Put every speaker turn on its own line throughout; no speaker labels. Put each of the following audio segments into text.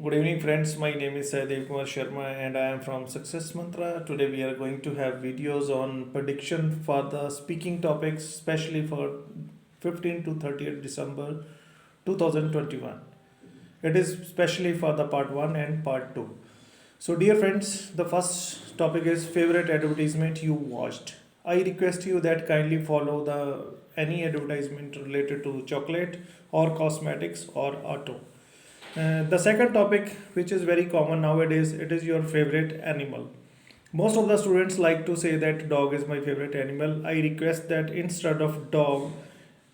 Good evening, friends. My name is Dev Kumar Sharma and I am from Success Mantra. Today, we are going to have videos on prediction for the speaking topics, especially for 15 to 30th December 2021. It is especially for the part 1 and part 2. So, dear friends, the first topic is favorite advertisement you watched. I request you that kindly follow the any advertisement related to chocolate or cosmetics or auto. The second topic, which is very common nowadays, it is your favorite animal. Most of the students like to say that dog is my favorite animal. I request that instead of dog,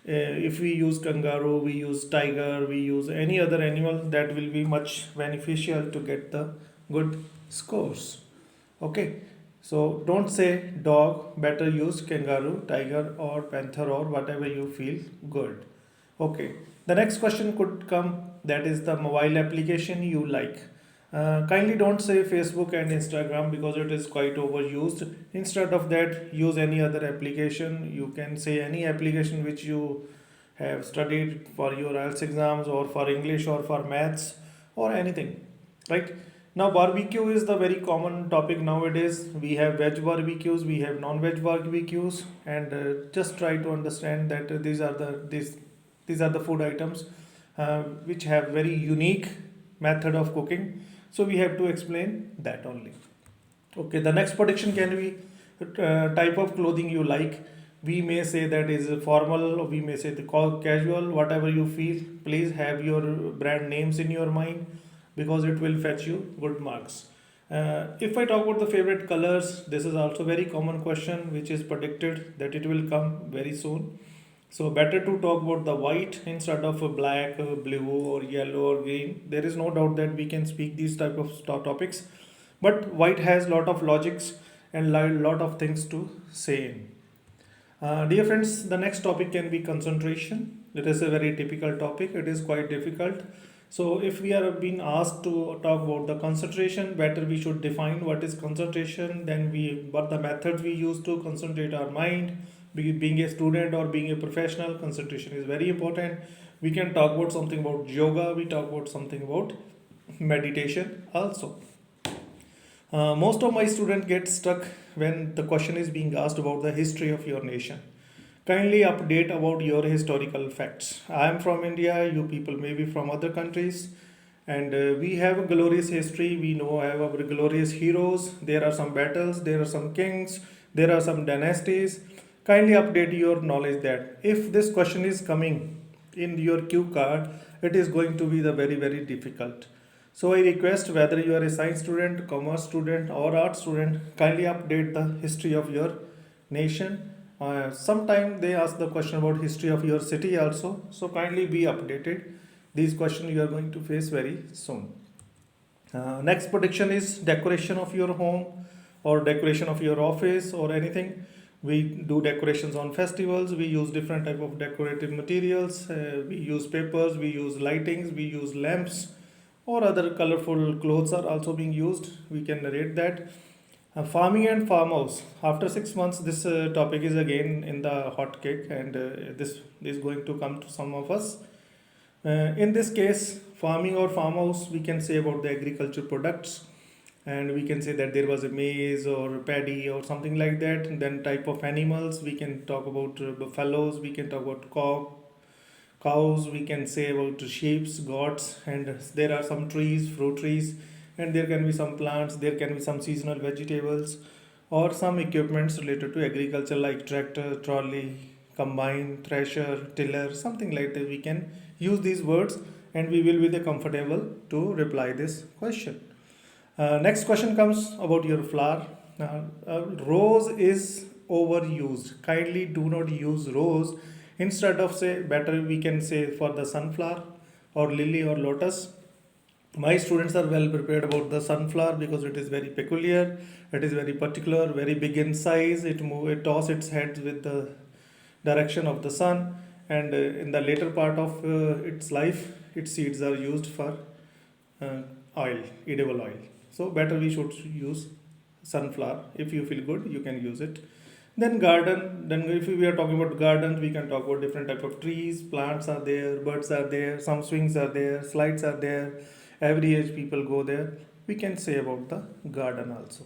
if we use kangaroo, we use tiger, we use any other animal, that will be much beneficial to get the good scores. Okay, so don't say dog, better use kangaroo, tiger, or panther, or whatever you feel good. Okay, the next question could come, that is the mobile application you like. Kindly don't say Facebook and Instagram because it is quite overused. Instead of that, use any other application. You can say any application which you have studied for your IELTS exams or for English or for maths or anything. Right? Now, barbecue is the very common topic nowadays. We have veg barbecues, we have non-veg barbecues, and just try to understand that these are the food items which have very unique method of cooking. So we have to explain that only. Okay, the next prediction can be type of clothing you like. We may say that is formal, or we may say the casual, whatever you feel. Please have your brand names in your mind because it will fetch you good marks. If I talk about the favorite colors, this is also very common question which is predicted that it will come very soon. So better to talk about the white instead of a black, blue, or yellow or green. There is no doubt that we can speak these type of topics, but white has lot of logics and lot of things to say in. Dear friends, the next topic can be concentration. It is a very typical topic. It is quite difficult. So if we are being asked to talk about the concentration, better we should define what is concentration. Then what the methods we use to concentrate our mind. Being a student or being a professional, concentration is very important. We can talk about something about yoga. We talk about something about meditation also. Most of my students get stuck when the question is being asked about the history of your nation. Kindly update about your historical facts. I am from India, you people may be from other countries, and we have a glorious history. We know have our glorious heroes. There are some battles, there are some kings, there are some dynasties. Kindly update your knowledge that if this question is coming in your cue card, it is going to be the very difficult. So I request whether you are a science student, commerce student, or art student, kindly update the history of your nation. Sometime they ask the question about history of your city also. So kindly be updated. These questions you are going to face very soon. Next prediction is decoration of your home or decoration of your office or anything. We do decorations on festivals. We use different type of decorative materials. We use papers. We use lightings. We use lamps or other colorful clothes are also being used. We can narrate that. Farming and farmhouse. After 6 months, this topic is again in the hot cake, and this is going to come to some of us. In this case, farming or farmhouse, we can say about the agriculture products, and we can say that there was a maize or paddy or something like that. And then type of animals, we can talk about buffaloes, we can talk about cows, we can say about sheep, goats, and there are some trees, fruit trees, and there can be some plants, there can be some seasonal vegetables, or some equipments related to agriculture like tractor, trolley, combine, thresher, tiller, something like that. We can use these words and we will be the comfortable to reply this question. Next question comes about your flower. Rose is overused. Kindly do not use rose. Instead of say better we can say for the sunflower or lily or lotus. My students are well prepared about the sunflower because it is very peculiar, it is very particular, very big in size. It toss its head with the direction of the sun, and in the later part of its life, its seeds are used for uh, oil, edible oil. So better we should use sunflower. If you feel good, you can use it. Then garden. Then if we are talking about gardens, we can talk about different type of trees. Plants are there, birds are there, some swings are there, slides are there, every age people go there. We can say about the garden also.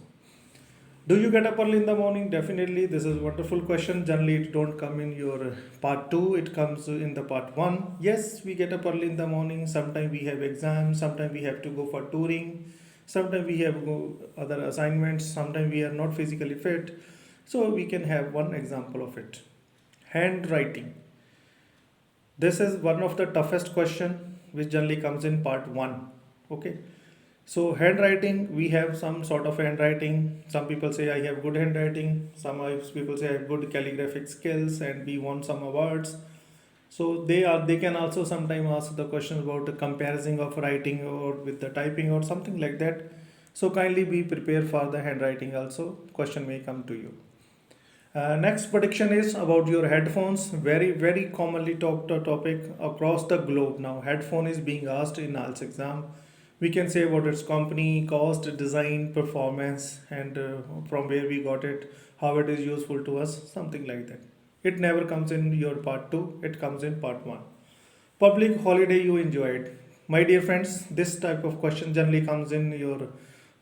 Do you get up early in the morning? Definitely. This is a wonderful question. Generally, it don't come in your part 2. It comes in the part 1. Yes, we get up early in the morning. Sometimes we have exams. Sometimes we have to go for touring. Sometimes we have go other assignments. Sometimes we are not physically fit. So we can have one example of it. Handwriting. This is one of the toughest question which generally comes in part 1. Okay. So handwriting, we have some sort of handwriting. Some people say I have good handwriting. Some people say I have good calligraphic skills, and we won some awards. So they can also sometimes ask the question about the comparison of writing or with the typing or something like that. So kindly be prepared for the handwriting also. Question may come to you. Next prediction is about your headphones. Very commonly talked topic across the globe now. Headphone is being asked in Ielts exam. We can say about its company, cost, design, performance, and from where we got it, how it is useful to us, something like that. It never comes in your part 2, it comes in part 1. Public holiday you enjoyed. My dear friends, this type of question generally comes in your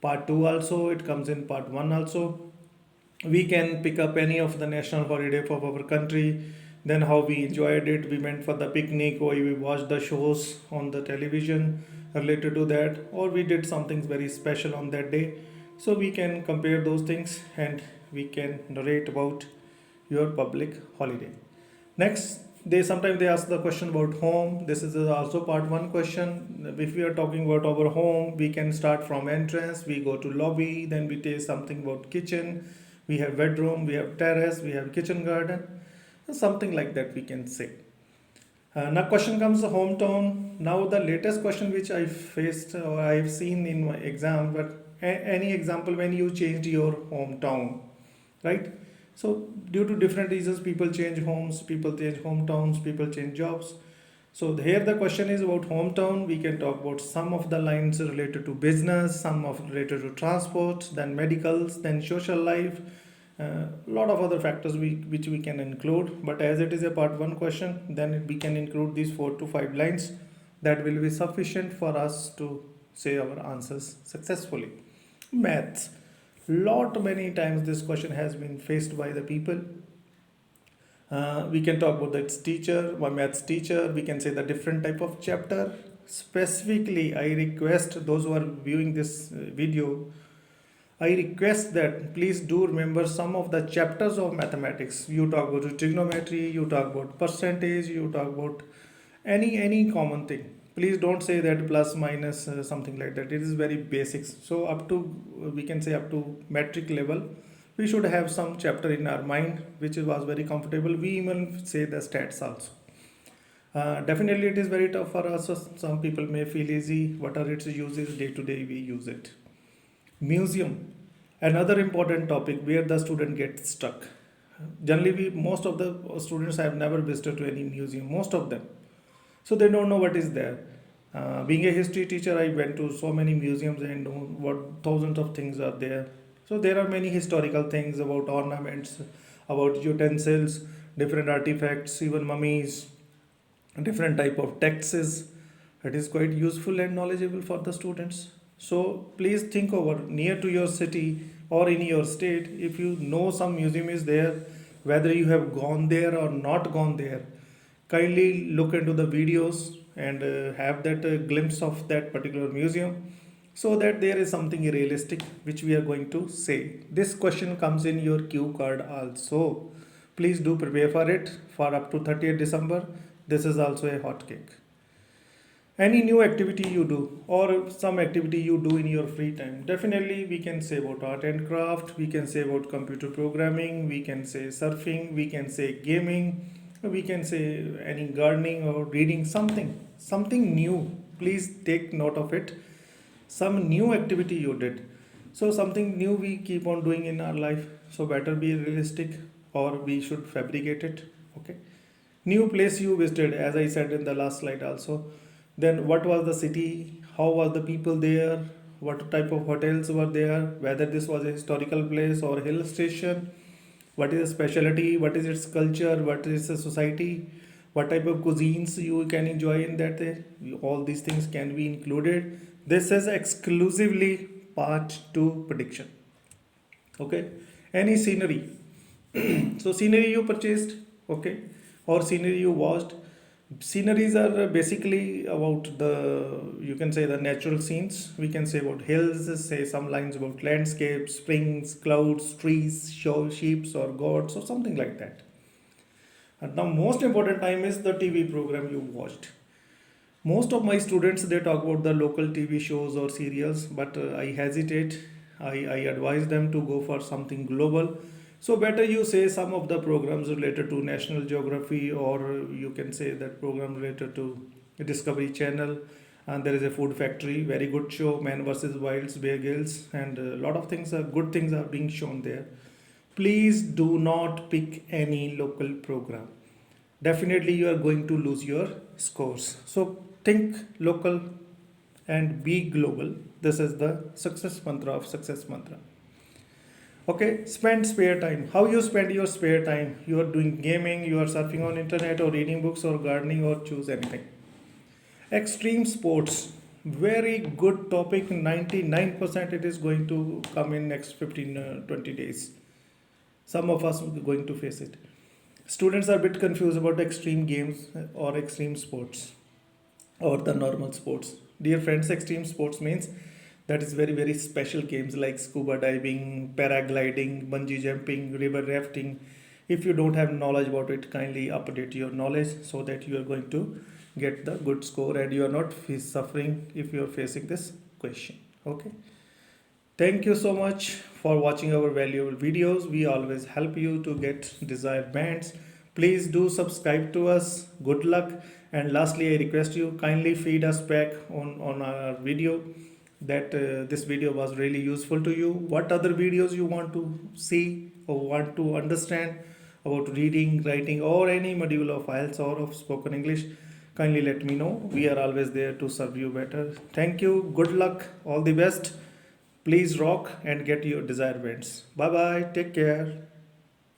part 2 also, it comes in part 1 also. We can pick up any of the national holiday for our country, then how we enjoyed it. We went for the picnic, or we watched the shows on the television related to that, or we did something very special on that day. So we can compare those things and we can narrate about your public holiday. Next, they sometimes they ask the question about home. This is also part 1 question. If we are talking about our home, we can start from entrance, we go to lobby, then we take something about kitchen, we have bedroom, we have terrace, we have kitchen garden, something like that we can say. Now question comes the hometown. Now the latest question which I faced or I have seen in my exam, but any example when you changed your hometown, right? So due to different reasons, people change homes, people change hometowns, people change jobs. So here the question is about hometown. We can talk about some of the lines related to business, some of related to transport, then medicals, then social life, lot of other factors which we can include. But as it is a part 1 question, then we can include these 4 to 5 lines. That will be sufficient for us to say our answers successfully. Maths. Lot many times this question has been faced by the people. We can talk about its teacher, my maths teacher. We can say the different type of chapter. Specifically, I request those who are viewing this video, I request that please do remember some of the chapters of mathematics. You talk about trigonometry, you talk about percentage, you talk about any common thing. Please don't say that plus minus something like that. It is very basics. So up to we can say up to metric level, we should have some chapter in our mind which was very comfortable. We even say the stats also. Definitely it is very tough for us. So some people may feel easy. What are its uses? Day to day we use it. Museum, another important topic where the student gets stuck. Generally, most of the students have never visited to any museum, most of them. So they don't know what is there. Being a history teacher, I went to so many museums and know what thousands of things are there. So there are many historical things about ornaments, about utensils, different artifacts, even mummies, different type of texts. It is quite useful and knowledgeable for the students. So please think over near to your city or in your state, if you know some museum is there, whether you have gone there or not gone there, kindly look into the videos and have that glimpse of that particular museum, so that there is something realistic which we are going to say. This question comes in your cue card also. Please do prepare for it for up to 30th December. This is also a hot cake. Any new activity you do or some activity you do in your free time, definitely we can say about art and craft, we can say about computer programming, we can say surfing, we can say gaming, we can say any gardening or reading, something new. Please take note of it. Some new activity you did. So something new we keep on doing in our life, so better be realistic or we should fabricate it. Okay. New place you visited, as I said in the last slide also. Then what was the city, how was the people there, what type of hotels were there, whether this was a historical place or hill station, what is the specialty, what is its culture, what is the society, what type of cuisines you can enjoy in that day. All these things can be included. This is exclusively part 2 prediction. Okay, any scenery. So scenery you purchased, okay, or scenery you watched. Sceneries are basically about the, you can say, the natural scenes. We can say about hills, say some lines about landscapes, springs, clouds, trees, show sheep or goats or something like that. And now most important time is the TV program you watched. Most of my students, they talk about the local TV shows or serials, but I hesitate. I advise them to go for something global. So better you say some of the programs related to National Geography, or you can say that program related to Discovery Channel. And there is a Food Factory, very good show, Man vs. Wilds, Bear Grylls, and a lot of things are good things are being shown there. Please do not pick any local program. Definitely you are going to lose your scores. So think local and be global. This is the success mantra of success mantra. Okay, spend spare time. How you spend your spare time? You are doing gaming, you are surfing on internet, or reading books, or gardening, or choose anything. Extreme sports, very good topic. 99% it is going to come in next 15 20 days. Some of us are going to face it. Students are a bit confused about extreme games or extreme sports or the normal sports. Dear friends, extreme sports means that is very very special games like scuba diving, paragliding, bungee jumping, river rafting. If you don't have knowledge about it, kindly update your knowledge so that you are going to get the good score and you are not suffering if you are facing this question. Okay. Thank you so much for watching our valuable videos. We always help you to get desired bands. Please do subscribe to us. Good luck. And lastly, I request you kindly feed us back on our video that this video was really useful to you. What other videos you want to see or want to understand about reading, writing, or any module of IELTS or of spoken English, kindly let me know. We are always there to serve you better. Thank you. Good luck. All the best. Please rock and get your desired wins. Bye bye. Take care.